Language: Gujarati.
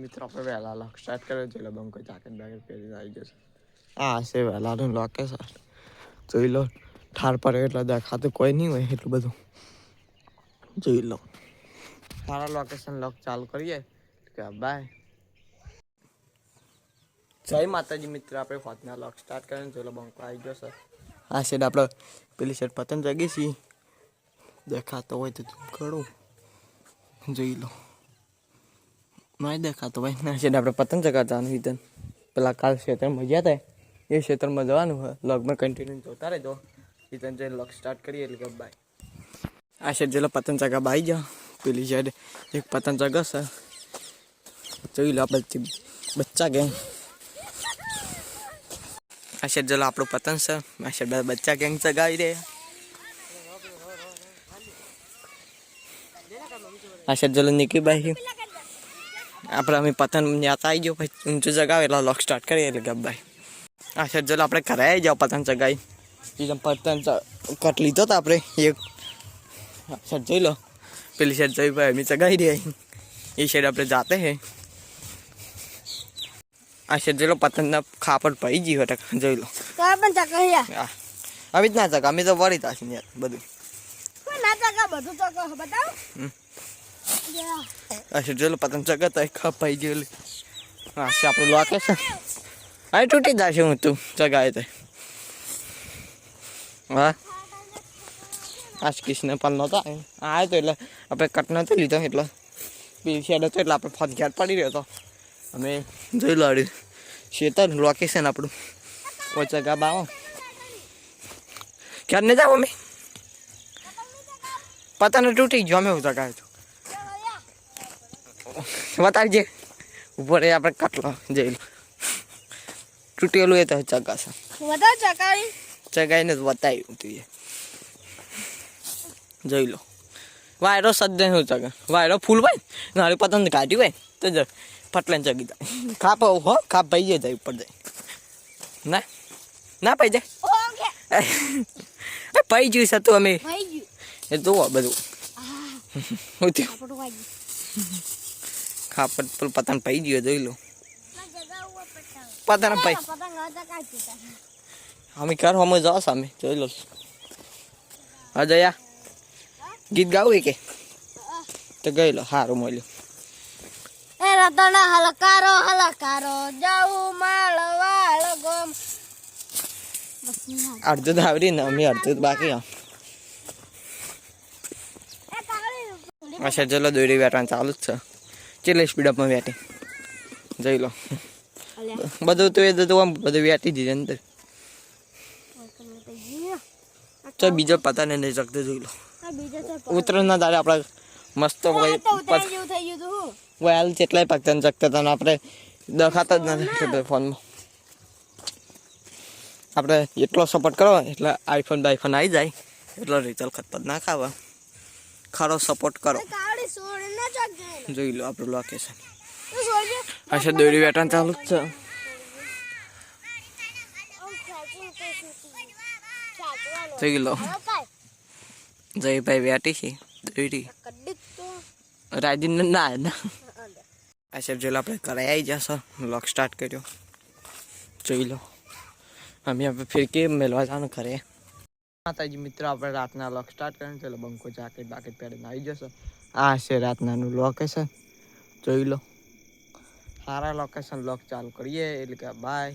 મિત્રો આપણે વહેલા લોક સ્ટાર્ટ કર્યો છે એટલે બંકો જાકેટ બેકેટ પહેરીને આવી જશે. આ હશે વહેલાનું લોકેશન જોઈ લો. ઠાર પર એટલે દેખાતું કોઈ નહીં હોય એટલું બધું જોઈ લો. સારા લોકેશન લોક ચાલુ કરીએ કે બાય. જય માતાજી મિત્ર, આપણે હોતના લોક સ્ટાર્ટ કરીને જોઈ લો બંકો આવી જશે. આ સાઈડ આપણે પેલી સાઈડ પતંગ જગી છીએ, દેખાતો હોય તો ઘણું જોઈ લો. નહીં દેખાતો ભાઈ ના સાઈડ આપણે પતંગ ચગાવવાનું વિધન પેલા કાલ ક્ષેત્રમાં ગયા હતા એ ક્ષેત્રમાં જવાનું હોય. લગમાં કન્ટિન્યુ જોતા રહેજો. વિધન જઈને લોક સ્ટાર્ટ કરીએ એટલે કે બાય. આ સાઈડ જેલો પતંગ ચગાવવા આવી જાઓ. પેલી સાઈડ એક પતંગ ચગાવશે જોઈ લો. આપણે બચ્ચા ગેંગ આ સાઈડ જેલો આપણું પતંગ છે. આ સાઈડ બચ્ચા ગેંગ ચગાવી દે. આ સાઈડ જેલો નીકળી ભાઈ આપણે અમે પતંગ ન્યાતા આવી ગયો પછી ઊંચું જગાવે એટલે લોક સ્ટાર્ટ કરીએ એટલે ગબ્બાઈ. આ સાઈડ જેલો આપણે ઘરે આવી જાઓ પતંગ ચગાવી. પતંગ કટ લીધો તો આપણે એક સાઈડ જોઈ લો. પેલી સાઈડ જોઈ ભાઈ અમે ચગાવી દે. એ સાઈડ આપણે જાતે હે. આ સાઈડ જોઈ લો પતંગના ખાપડ પડી ગઈ હોય જોઈ લો. હવે જ ના ચગા અમે તો વળી તાશે યાર બધું. अच्छा चलो पतंग चगता है खपाई गेली. असे आपलं लोकेशन अरे तुटी जाशे હું તું ચગાય તે હા આજ કિસને પણ નહોતા આ તો એટલે આપણે કટ નતો લીધો એટલે પેલી સાઈડ હતો એટલે આપણે ફોન ઘેર પડી રહ્યો હતો. અમે જોઈ લાડ્યું શેતર લોકેશન આપણું ઓછા ગાબ આવો ક્યારે ને જાવ અમે પતંગ તૂટી ગયો અમે ચગાવ્યો તો બતાવજે ઉપર આપણે કટલો જઈ લો. તૂટેલું એ તો ચગાશે ચગાઈને જ બતાવ્યું તું એ જોઈ લો. વાયરો સદ્દે શું ચગા વાયરો ફૂલ હોય નારી પતંગ કાઢ્યું હોય તો જ ફટલાને ચગી જાય. ખાપ હો ખાપ ભાઈ જાય ઉપર જાય ના ના પાઈ જાય પાઈ ગયું છે તું અમે એ જોવો બધું ખાપડ પેલું પતંગ પાઈ ગયો જોઈ લો. પતંગ પાઈ અમે ઘર અમે જાઓ સામે જોઈ લો. હા જયા ગીત ગાવું કે તો ગઈ લો. સારું મળ્યું એ રતના હલકારો હલકારો જાઉં માળવાળ ગમ. અડધું તો આવડી ને અમે અડધું બાકી. અચ્છા ચલો દોરી બેઠવાનું ચાલુ જ છે. ચેલે સ્પીડ અપમાં વેટી જોઈ લો. બધું તો એ તો આમ બધું વેટી દીધું અંદર. તો બીજો પતા ને નહીં શકતો જોઈ લો. ઉતરણ ના તારે આપણે મસ્ત હાલ જેટલાય પગતા ને શકતા હતા આપણે દેખાતા જ નથી ફોનમાં. આપણે એટલો સપોર્ટ કરો એટલે આઈફોન બાઈફોન આવી જાય એટલો રિઝલ્ટ ખતપત ના ખાવા. ખરો સપોર્ટ કરો જોઈ લો આપણું લોકેશન. અચ્છા દોરી વેટાણ ચાલુ જ છે. જોઈ લો જયભાઈ વેટી છે દોરી રાજીન ના અચ્છા જોઈ લો આપણે ઘરે આવી જશો લોક સ્ટાર્ટ કર્યો જોઈ લો. અમે હવે ફિર કે મેળવા જવાનું ઘરે. માતાજી મિત્ર આપણે રાતના લોક સ્ટાર્ટ કરીને ચાલો બંકો જાકેટ બાકેટ પહેરીને આવી જશો. આ છે રાતનાનું લોકેશન જોઈ લો. સારા લોકેશન લોક ચાલુ કરીએ એટલે કે બાય.